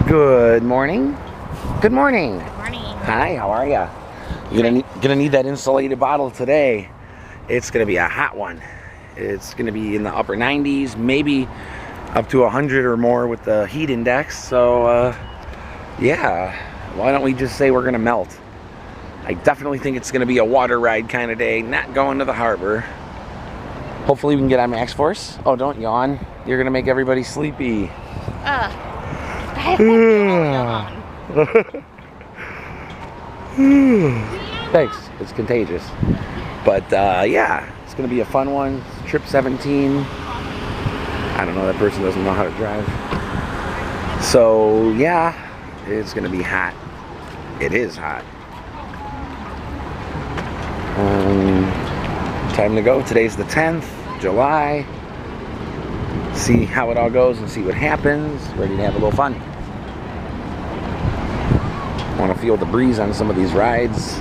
Good morning. Good morning. Good morning. Hi, how are ya? You're gonna need that insulated bottle today. It's gonna be a hot one. It's gonna be in the upper 90s, maybe up to 100 or more with the heat index. So yeah, why don't we just say we're gonna melt? I definitely think it's gonna be a water ride kind of day, not going to the harbor. Hopefully we can get on Max Force. Oh, don't yawn. You're gonna make everybody sleepy. Thanks, it's contagious. But yeah, it's gonna be a fun one. Trip 17. I don't know, that person doesn't know how to drive. So yeah, it's gonna be hot. It is hot. Time to go. Today's the 10th, July. See how it all goes and see what happens. Ready to have a little fun. Want to feel the breeze on some of these rides.